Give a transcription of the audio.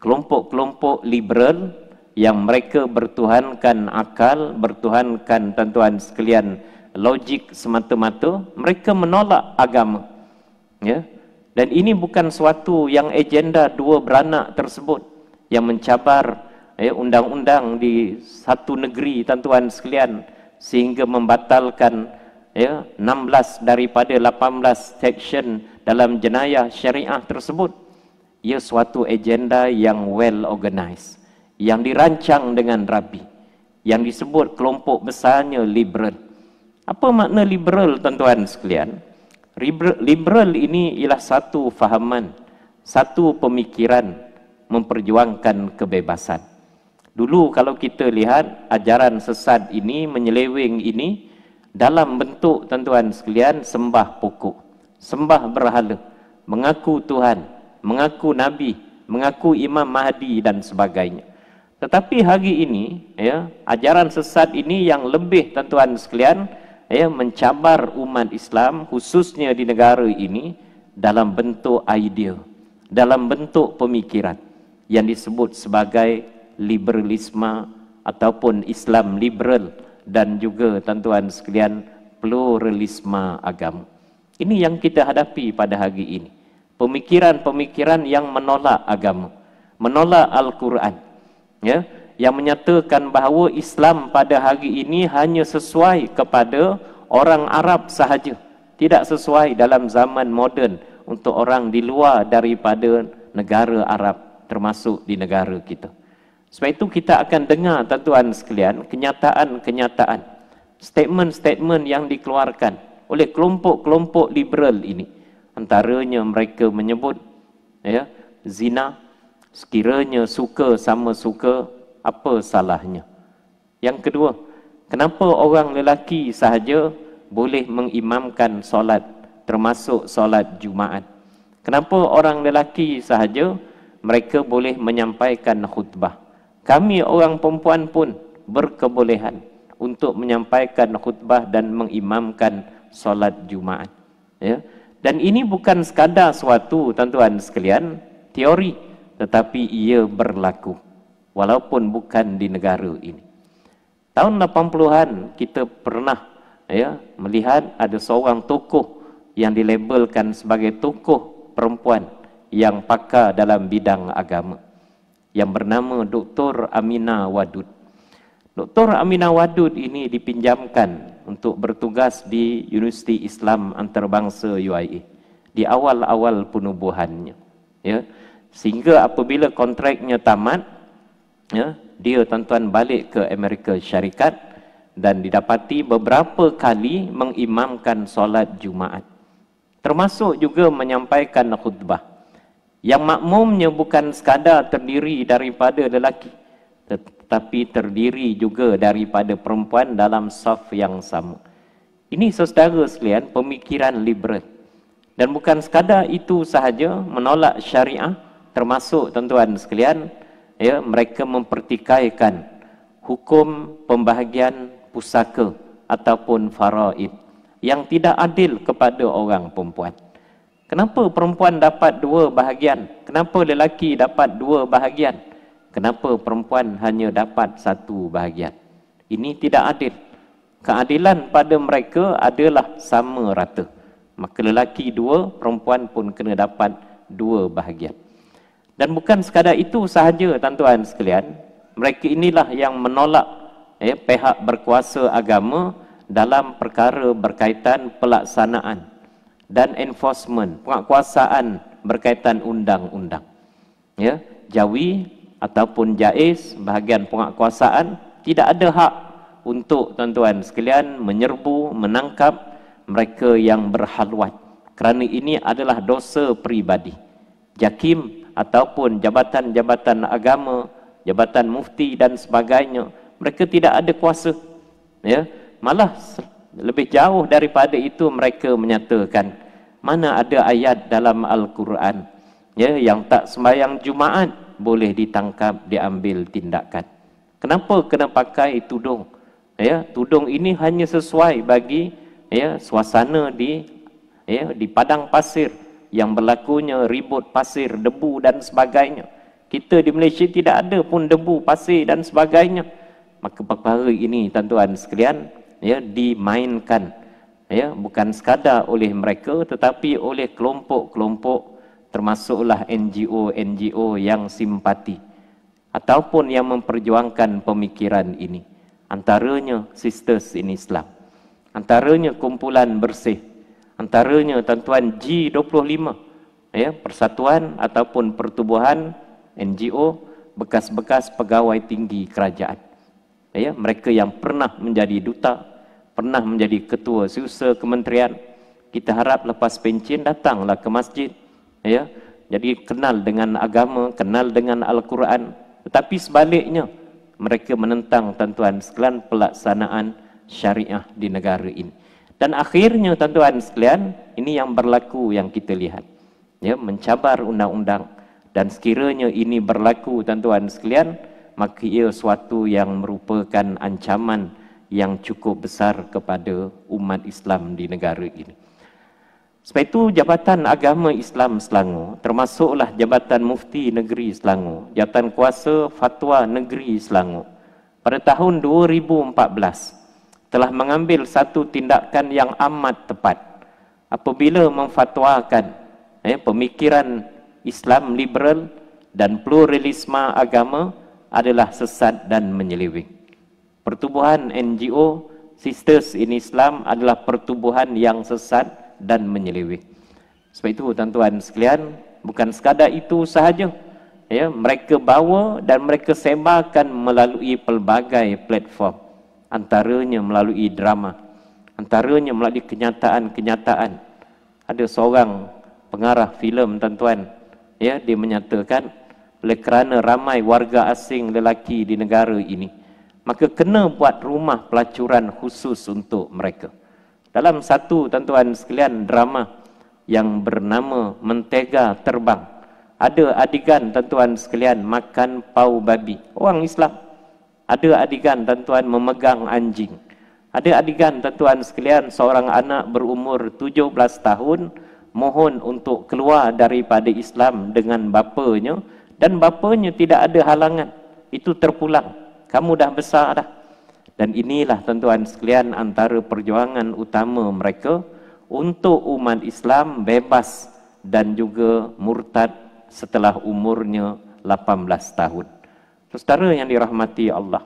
kelompok-kelompok liberal yang mereka bertuhankan akal, bertuhankan tuan-tuan sekalian logik semata-mata, mereka menolak agama. Ya. Dan ini bukan suatu yang agenda dua beranak tersebut yang mencabar undang-undang di satu negeri tuan-tuan sekalian sehingga membatalkan 16 daripada 18 section dalam jenayah syariah tersebut. Ia suatu agenda yang well organized, yang dirancang dengan rapi, yang disebut kelompok besarnya liberal. Apa makna liberal tuan-tuan sekalian? Liberal ini ialah satu fahaman, satu pemikiran memperjuangkan kebebasan. Dulu kalau kita lihat ajaran sesat ini, menyeleweng ini dalam bentuk tuan-tuan sekalian sembah pokok, sembah berhala, mengaku Tuhan, mengaku Nabi, mengaku Imam Mahdi dan sebagainya. Tetapi hari ini ajaran sesat ini yang lebih tuan-tuan sekalian mencabar umat Islam khususnya di negara ini dalam bentuk idea, dalam bentuk pemikiran yang disebut sebagai liberalisme ataupun Islam liberal dan juga tuan-tuan sekalian pluralisme agama. Ini yang kita hadapi pada hari ini. Pemikiran-pemikiran yang menolak agama, menolak Al-Quran, yang menyatakan bahawa Islam pada hari ini hanya sesuai kepada orang Arab sahaja, tidak sesuai dalam zaman moden untuk orang di luar daripada negara Arab, termasuk di negara kita. Sebab itu kita akan dengar tuan-tuan sekalian kenyataan-kenyataan, statement-statement yang dikeluarkan oleh kelompok-kelompok liberal ini. Antaranya mereka menyebut zina, sekiranya suka sama suka, apa salahnya? Yang kedua, kenapa orang lelaki sahaja boleh mengimamkan solat, termasuk solat Jumaat? Kenapa orang lelaki sahaja mereka boleh menyampaikan khutbah? Kami orang perempuan pun berkebolehan untuk menyampaikan khutbah dan mengimamkan solat Jumaat. Dan ini bukan sekadar suatu tuan-tuan sekalian teori, tetapi ia berlaku walaupun bukan di negara ini. Tahun 80-an kita pernah melihat ada seorang tokoh yang dilabelkan sebagai tokoh perempuan yang pakar dalam bidang agama, yang bernama Dr. Aminah Wadud. Dr. Aminah Wadud ini dipinjamkan untuk bertugas di Universiti Islam Antarabangsa UIA di awal-awal penubuhannya. Sehingga apabila kontraknya tamat, dia tuan-tuan balik ke Amerika Syarikat dan didapati beberapa kali mengimamkan solat Jumaat, termasuk juga menyampaikan khutbah yang makmumnya bukan sekadar terdiri daripada lelaki, tetapi terdiri juga daripada perempuan dalam saf yang sama. Ini saudara sekalian pemikiran liberal. Dan bukan sekadar itu sahaja menolak syariah, termasuk tuan-tuan sekalian mereka mempertikaikan hukum pembahagian pusaka ataupun faraid yang tidak adil kepada orang perempuan. Kenapa perempuan dapat 2 bahagian? Kenapa lelaki dapat 2 bahagian? Kenapa perempuan hanya dapat 1 bahagian? Ini tidak adil. Keadilan pada mereka adalah sama rata. Maka lelaki 2, perempuan pun kena dapat 2 bahagian. Dan bukan sekadar itu sahaja tuan-tuan sekalian, mereka inilah yang menolak pihak berkuasa agama dalam perkara berkaitan pelaksanaan dan enforcement, penguasaan berkaitan undang-undang. Jawi ataupun jais, bahagian penguasaan, tidak ada hak untuk tuan-tuan sekalian menyerbu, menangkap mereka yang berhalwat, kerana ini adalah dosa peribadi. Jakim ataupun jabatan-jabatan agama, jabatan mufti dan sebagainya, mereka tidak ada kuasa. Malah lebih jauh daripada itu, mereka menyatakan mana ada ayat dalam Al-Quran yang tak sembahyang Jumaat boleh ditangkap, diambil tindakan. Kenapa kena pakai tudung? Tudung ini hanya sesuai bagi suasana di padang pasir yang berlakunya ribut pasir, debu dan sebagainya. Kita di Malaysia tidak ada pun debu, pasir dan sebagainya. Maka perkara ini tuan-tuan sekalian, ya, dimainkan, ya, bukan sekadar oleh mereka tetapi oleh kelompok-kelompok, termasuklah NGO yang simpati ataupun yang memperjuangkan pemikiran ini. Antaranya Sisters in Islam, antaranya Kumpulan Bersih, antaranya tuan-tuan G25, ya, persatuan ataupun pertubuhan NGO bekas-bekas pegawai tinggi kerajaan, ya, mereka yang pernah menjadi duta, pernah menjadi ketua seusaha kementerian. Kita harap lepas pencen datanglah ke masjid, ya, jadi kenal dengan agama, kenal dengan Al-Quran. Tetapi sebaliknya mereka menentang tuan-tuan sekalian pelaksanaan syariah di negara ini. Dan akhirnya tuan-tuan sekalian, ini yang berlaku yang kita lihat, ya, mencabar undang-undang. Dan sekiranya ini berlaku tuan-tuan sekalian, maka ia suatu yang merupakan ancaman yang cukup besar kepada umat Islam di negara ini. Sebab itu Jabatan Agama Islam Selangor, termasuklah Jabatan Mufti Negeri Selangor, Jabatan Kuasa Fatwa Negeri Selangor, pada tahun 2014 telah mengambil satu tindakan yang amat tepat apabila memfatwakan, pemikiran Islam liberal dan pluralisme agama adalah sesat dan menyeleweng. Pertubuhan NGO Sisters in Islam adalah pertubuhan yang sesat dan menyeleweng. Sebab itu tuan-tuan sekalian, bukan sekadar itu sahaja, ya, mereka bawa dan mereka sebarkan melalui pelbagai platform, antaranya melalui drama, antaranya melalui kenyataan-kenyataan. Ada seorang pengarah filem tuan-tuan, ya, dia menyatakan oleh kerana ramai warga asing lelaki di negara ini, maka kena buat rumah pelacuran khusus untuk mereka. Dalam satu tuan-tuan sekalian drama yang bernama Mentega Terbang, ada adegan tuan-tuan sekalian makan pau babi, orang Islam. Ada adegan tuan-tuan memegang anjing. Ada adegan tuan-tuan sekalian seorang anak berumur 17 tahun mohon untuk keluar daripada Islam dengan bapanya, dan bapanya tidak ada halangan, itu terpulang, kamu dah besar dah. Dan inilah tuan-tuan sekalian antara perjuangan utama mereka untuk umat Islam bebas dan juga murtad setelah umurnya 18 tahun. Saudara yang dirahmati Allah,